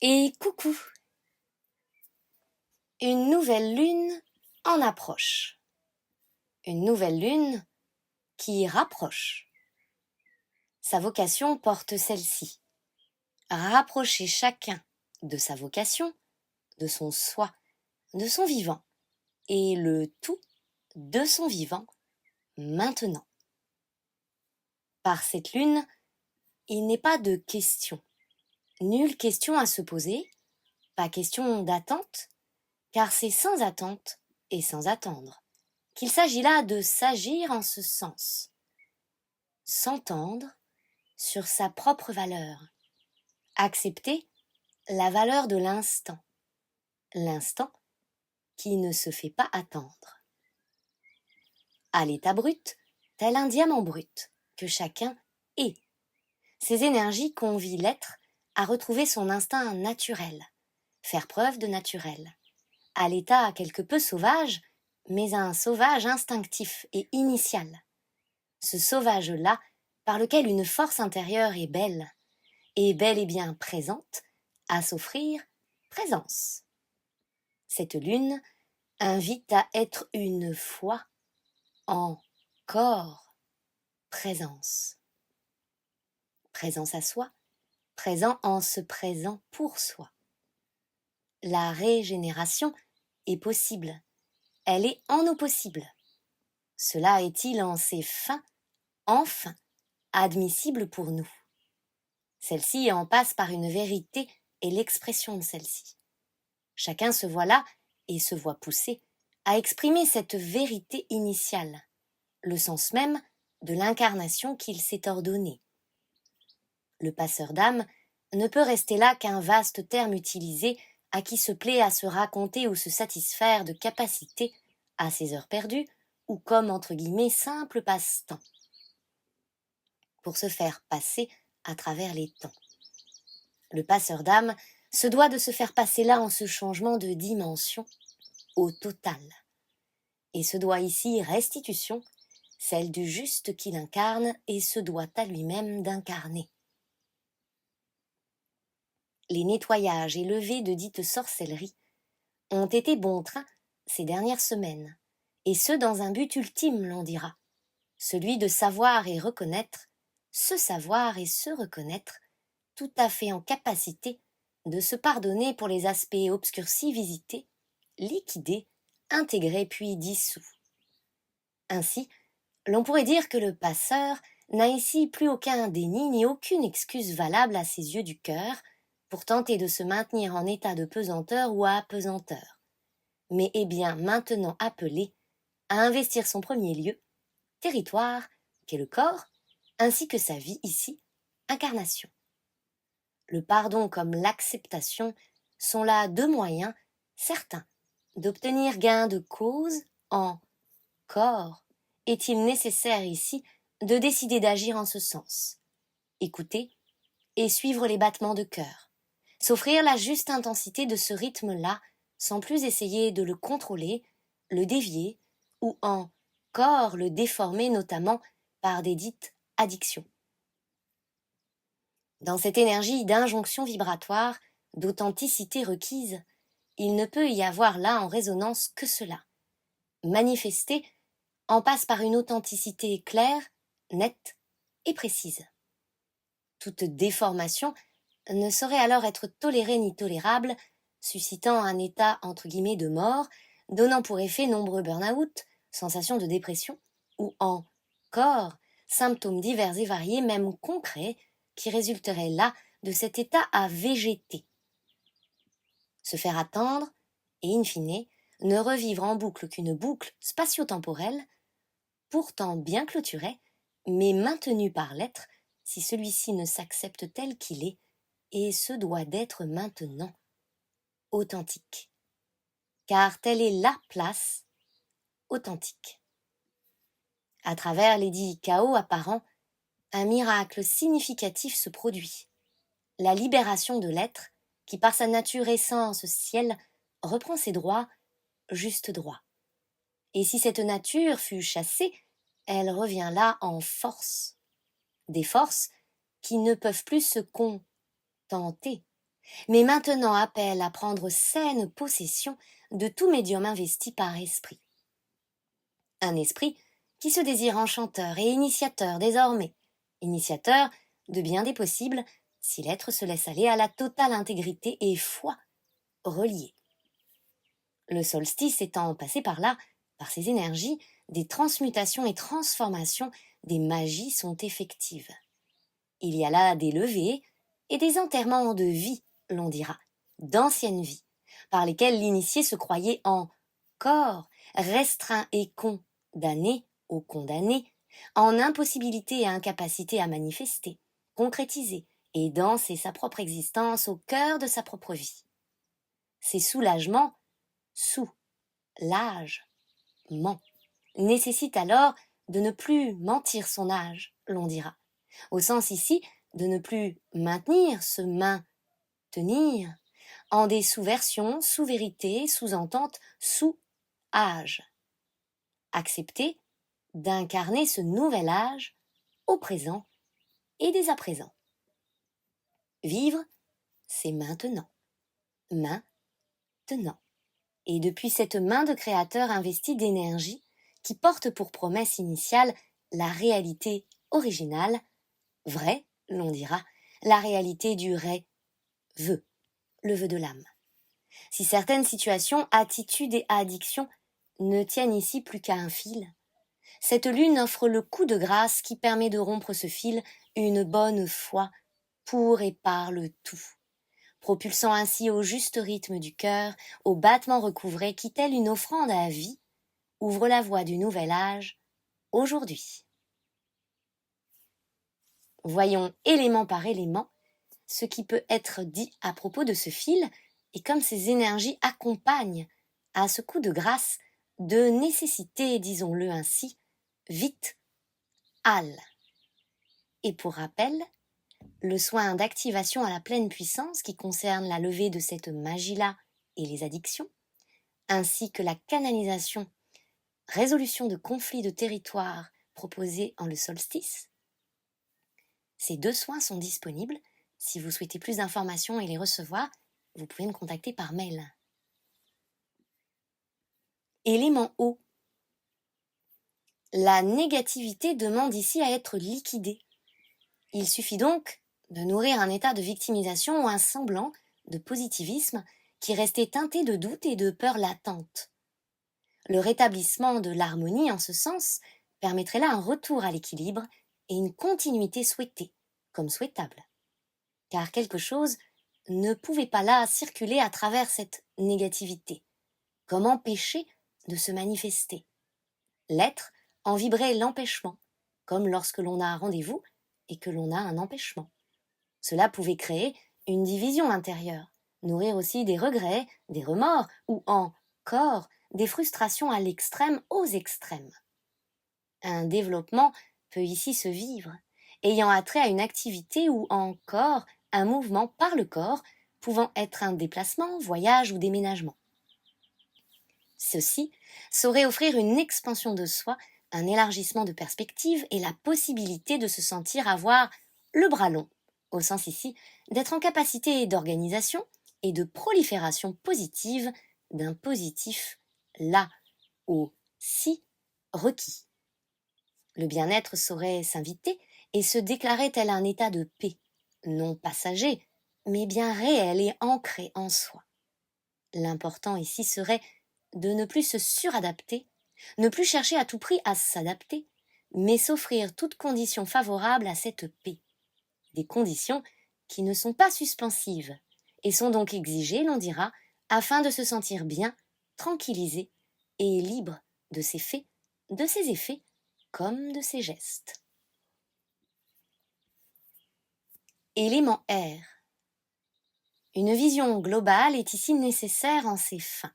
Et coucou! Une nouvelle lune en approche. Une nouvelle lune qui rapproche. Sa vocation porte celle-ci. Rapprocher chacun de sa vocation, de son soi, de son vivant, et le tout de son vivant maintenant. Par cette lune, il n'est pas de question. Nulle question à se poser, pas question d'attente, car c'est sans attente et sans attendre qu'il s'agit là de s'agir en ce sens. S'entendre sur sa propre valeur. Accepter la valeur de l'instant. L'instant qui ne se fait pas attendre. À l'état brut, tel un diamant brut que chacun est. Ces énergies convient l'être à retrouver son instinct naturel, faire preuve de naturel, à l'état quelque peu sauvage, mais un sauvage instinctif et initial. Ce sauvage-là, par lequel une force intérieure est belle et bien présente, à s'offrir présence. Cette lune invite à être une fois encore présence. Présence à soi, présent en se présent pour soi. La régénération est possible, elle est en nous possible. Cela est-il en ses fins, enfin, admissible pour nous. Celle-ci en passe par une vérité et l'expression de celle-ci. Chacun se voit là et se voit poussé à exprimer cette vérité initiale, le sens même de l'incarnation qu'il s'est ordonnée. Le passeur d'âme ne peut rester là qu'un vaste terme utilisé à qui se plaît à se raconter ou se satisfaire de capacités à ses heures perdues ou comme entre guillemets simple passe-temps, pour se faire passer à travers les temps. Le passeur d'âme se doit de se faire passer là en ce changement de dimension au total, et se doit ici restitution, celle du juste qu'il incarne et se doit à lui-même d'incarner. Les nettoyages et levées de dite sorcellerie ont été bon train ces dernières semaines, et ce dans un but ultime, l'on dira, celui de savoir et reconnaître, se savoir et se reconnaître, tout à fait en capacité de se pardonner pour les aspects obscurcis visités, liquidés, intégrés puis dissous. Ainsi, l'on pourrait dire que le passeur n'a ici plus aucun déni ni aucune excuse valable à ses yeux du cœur pour tenter de se maintenir en état de pesanteur ou à apesanteur, mais est bien maintenant appelé à investir son premier lieu, territoire, qu'est le corps, ainsi que sa vie ici, incarnation. Le pardon comme l'acceptation sont là deux moyens certains d'obtenir gain de cause en corps. Est-il nécessaire ici de décider d'agir en ce sens, écouter et suivre les battements de cœur, s'offrir la juste intensité de ce rythme-là sans plus essayer de le contrôler, le dévier ou encore le déformer notamment par des dites addictions. Dans cette énergie d'injonction vibratoire, d'authenticité requise, il ne peut y avoir là en résonance que cela. Manifester en passe par une authenticité claire, nette et précise. Toute déformation ne saurait alors être tolérée ni tolérable, suscitant un état entre guillemets de mort, donnant pour effet nombreux burn-out, sensations de dépression, ou encore symptômes divers et variés, même concrets, qui résulteraient là de cet état à végéter. Se faire attendre, et in fine, ne revivre en boucle qu'une boucle spatio-temporelle, pourtant bien clôturée, mais maintenue par l'être, si celui-ci ne s'accepte tel qu'il est, et se doit d'être maintenant authentique. Car telle est la place authentique. À travers les dits chaos apparents, un miracle significatif se produit. La libération de l'être, qui par sa nature essence ciel, reprend ses droits, juste droits. Et si cette nature fut chassée, elle revient là en force. Des forces qui ne peuvent plus se contenter mais maintenant appelle à prendre saine possession de tout médium investi par esprit. Un esprit qui se désire enchanteur et initiateur désormais, initiateur de bien des possibles si l'être se laisse aller à la totale intégrité et foi reliée. Le solstice étant passé par là, par ses énergies, des transmutations et transformations, des magies sont effectives. Il y a là des levées et des enterrements de vie, l'on dira, d'anciennes vies, par lesquelles l'initié se croyait en corps restreint et condamné ou condamné, en impossibilité et incapacité à manifester, concrétiser et danser sa propre existence au cœur de sa propre vie. Ces soulagements, ment, nécessite alors de ne plus mentir son âge, l'on dira, au sens ici de ne plus maintenir ce maintenir en des sous-versions, sous-vérités, sous-ententes, sous-âge. Accepter d'incarner ce nouvel âge au présent et dès à présent. Vivre, c'est maintenant. Maintenant. Et depuis cette main de créateur investie d'énergie qui porte pour promesse initiale la réalité originale, vraie, l'on dira, la réalité du vœu, le vœu de l'âme. Si certaines situations, attitudes et addictions ne tiennent ici plus qu'à un fil, cette lune offre le coup de grâce qui permet de rompre ce fil une bonne fois pour et par le tout, propulsant ainsi au juste rythme du cœur, au battement recouvré qui, tel une offrande à vie, ouvre la voie du nouvel âge, aujourd'hui. Voyons élément par élément ce qui peut être dit à propos de ce fil et comme ces énergies accompagnent à ce coup de grâce de nécessité, disons-le ainsi, vitale. Et pour rappel, le soin d'activation à la pleine puissance qui concerne la levée de cette magie-là et les addictions, ainsi que la canalisation, résolution de conflits de territoire proposés en le solstice. Ces 2 soins sont disponibles. Si vous souhaitez plus d'informations et les recevoir, vous pouvez me contacter par mail. Élément eau. La négativité demande ici à être liquidée. Il suffit donc de nourrir un état de victimisation ou un semblant de positivisme qui restait teinté de doute et de peur latente. Le rétablissement de l'harmonie en ce sens permettrait là un retour à l'équilibre et une continuité souhaitée, comme souhaitable. Car quelque chose ne pouvait pas là circuler à travers cette négativité. Comme empêcher de se manifester? L'être en vibrait l'empêchement, comme lorsque l'on a un rendez-vous et que l'on a un empêchement. Cela pouvait créer une division intérieure, nourrir aussi des regrets, des remords ou encore des frustrations à l'extrême aux extrêmes. Un développement peut ici se vivre, ayant attrait à une activité ou encore un mouvement par le corps, pouvant être un déplacement, voyage ou déménagement. Ceci saurait offrir une expansion de soi, un élargissement de perspective et la possibilité de se sentir avoir le bras long, au sens ici d'être en capacité d'organisation et de prolifération positive d'un positif là aussi requis. Le bien-être saurait s'inviter et se déclarer tel un état de paix, non passager, mais bien réel et ancré en soi. L'important ici serait de ne plus se suradapter, ne plus chercher à tout prix à s'adapter, mais s'offrir toutes conditions favorables à cette paix. Des conditions qui ne sont pas suspensives et sont donc exigées, l'on dira, afin de se sentir bien, tranquillisé et libre de ses faits, de ses effets, comme de ses gestes. Élément R. Une vision globale est ici nécessaire en ses fins.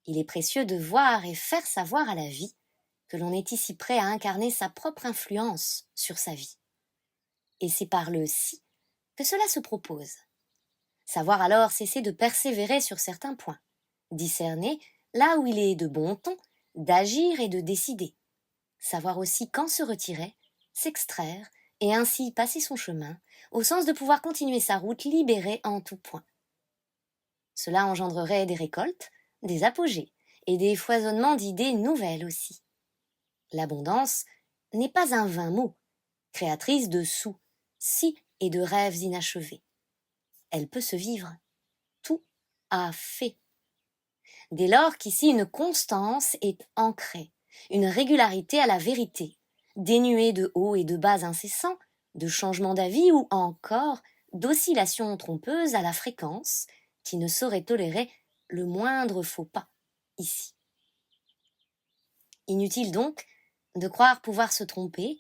Il est précieux de voir et faire savoir à la vie que l'on est ici prêt à incarner sa propre influence sur sa vie. Et c'est par le si que cela se propose. Savoir alors cesser de persévérer sur certains points, discerner là où il est de bon ton d'agir et de décider, savoir aussi quand se retirer, s'extraire et ainsi passer son chemin, au sens de pouvoir continuer sa route libérée en tout point. Cela engendrerait des récoltes, des apogées et des foisonnements d'idées nouvelles aussi. L'abondance n'est pas un vain mot, créatrice de sous, si et de rêves inachevés. Elle peut se vivre. Tout à fait. Dès lors qu'ici une constance est ancrée, une régularité à la vérité, dénuée de hauts et de bas incessants, de changements d'avis ou encore d'oscillations trompeuses à la fréquence, qui ne saurait tolérer le moindre faux pas ici. Inutile donc de croire pouvoir se tromper,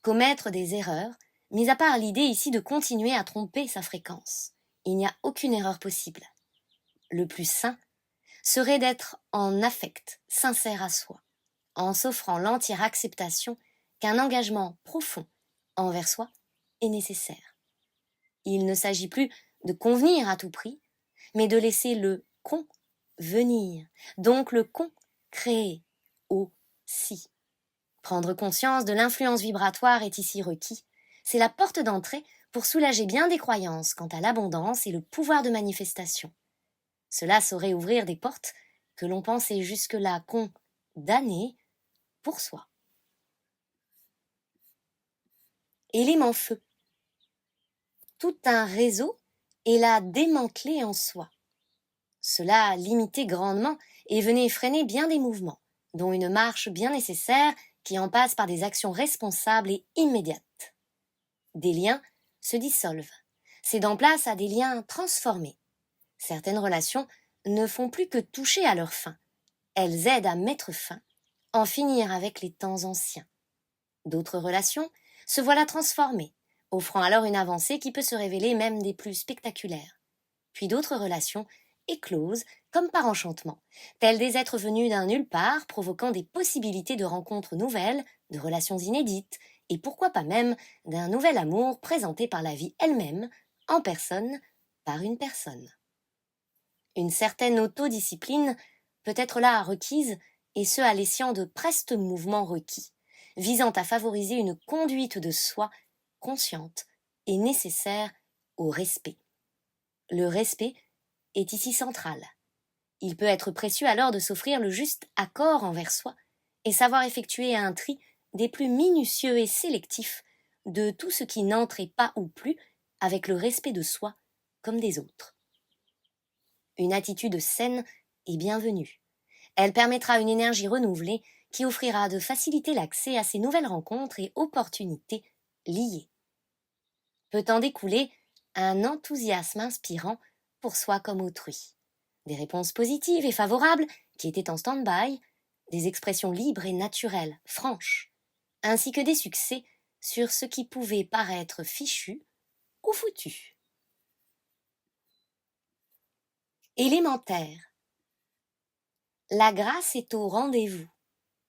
commettre des erreurs, mis à part l'idée ici de continuer à tromper sa fréquence. Il n'y a aucune erreur possible. Le plus sain serait d'être en affect, sincère à soi, en s'offrant l'entière acceptation qu'un engagement profond envers soi est nécessaire. Il ne s'agit plus de convenir à tout prix, mais de laisser le con venir, donc le con créer aussi. Prendre conscience de l'influence vibratoire est ici requis. C'est la porte d'entrée pour soulager bien des croyances quant à l'abondance et le pouvoir de manifestation. Cela saurait ouvrir des portes que l'on pensait jusque-là condamnées pour soi. Élément feu. Tout un réseau est là démantelé en soi. Cela limitait grandement et venait freiner bien des mouvements, dont une marche bien nécessaire qui en passe par des actions responsables et immédiates. Des liens se dissolvent, cédant place à des liens transformés. Certaines relations ne font plus que toucher à leur fin. Elles aident à mettre fin, en finir avec les temps anciens. D'autres relations se voilà transformées, offrant alors une avancée qui peut se révéler même des plus spectaculaires. Puis d'autres relations éclosent comme par enchantement, tels des êtres venus d'un nulle part, provoquant des possibilités de rencontres nouvelles, de relations inédites, et pourquoi pas même d'un nouvel amour présenté par la vie elle-même, en personne, par une personne. Une certaine autodiscipline peut être là requise, et ce à l'escient de prestes mouvements requis, visant à favoriser une conduite de soi consciente et nécessaire au respect. Le respect est ici central. Il peut être précieux alors de s'offrir le juste accord envers soi et savoir effectuer un tri des plus minutieux et sélectifs de tout ce qui n'entrait pas ou plus avec le respect de soi comme des autres. Une attitude saine est bienvenue. Elle permettra une énergie renouvelée qui offrira de faciliter l'accès à ces nouvelles rencontres et opportunités liées. Peut en découler un enthousiasme inspirant pour soi comme autrui. Des réponses positives et favorables qui étaient en stand-by, des expressions libres et naturelles, franches, ainsi que des succès sur ce qui pouvait paraître fichu ou foutu. Élémentaire. La grâce est au rendez-vous.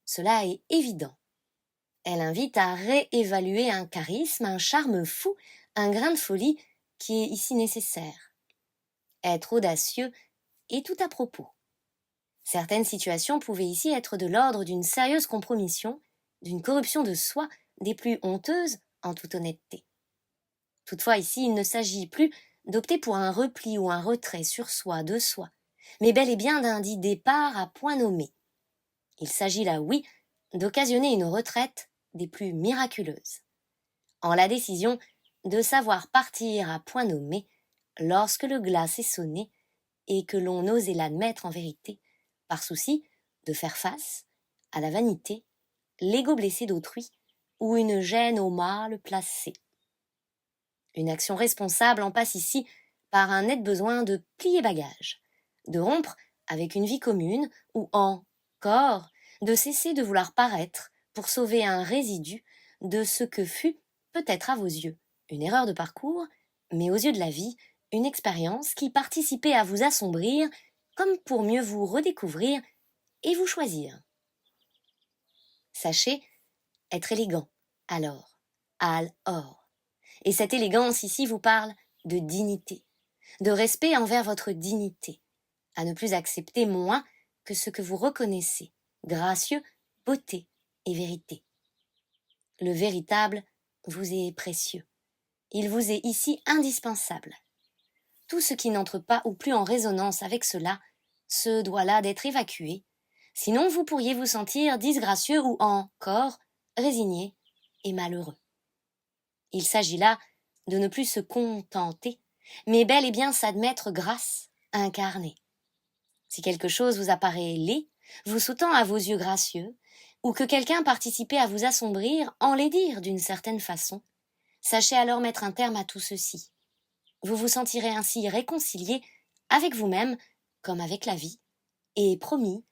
Cela est évident. Elle invite à réévaluer un charisme, un charme fou, un grain de folie qui est ici nécessaire. Être audacieux est tout à propos. Certaines situations pouvaient ici être de l'ordre d'une sérieuse compromission, d'une corruption de soi des plus honteuses en toute honnêteté. Toutefois ici il ne s'agit plus d'opter pour un repli ou un retrait sur soi, de soi, mais bel et bien d'un dit départ à point nommé. Il s'agit là, oui, d'occasionner une retraite des plus miraculeuses, en la décision de savoir partir à point nommé lorsque le glas est sonné et que l'on osait l'admettre en vérité, par souci de faire face à la vanité, l'ego blessé d'autrui ou une gêne au mal placé. Une action responsable en passe ici par un net besoin de plier bagage, de rompre avec une vie commune ou encore de cesser de vouloir paraître pour sauver un résidu de ce que fut, peut-être à vos yeux, une erreur de parcours, mais aux yeux de la vie, une expérience qui participait à vous assombrir comme pour mieux vous redécouvrir et vous choisir. Sachez être élégant, alors. Et cette élégance ici vous parle de dignité, de respect envers votre dignité, à ne plus accepter moins que ce que vous reconnaissez, gracieux, beauté et vérité. Le véritable vous est précieux. Il vous est ici indispensable. Tout ce qui n'entre pas ou plus en résonance avec cela se doit là d'être évacué, sinon vous pourriez vous sentir disgracieux ou encore résigné et malheureux. Il s'agit là de ne plus se contenter, mais bel et bien s'admettre grâce incarnée. Si quelque chose vous apparaît laid, vous sautant à vos yeux gracieux, ou que quelqu'un participait à vous assombrir, enlaidir d'une certaine façon, sachez alors mettre un terme à tout ceci. Vous vous sentirez ainsi réconcilié avec vous-même comme avec la vie, et promis,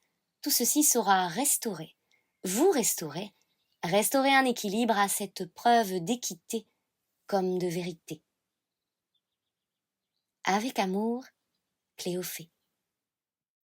tout ceci sera restauré. Vous restaurez un équilibre à cette preuve d'équité comme de vérité. Avec amour, Cléophée.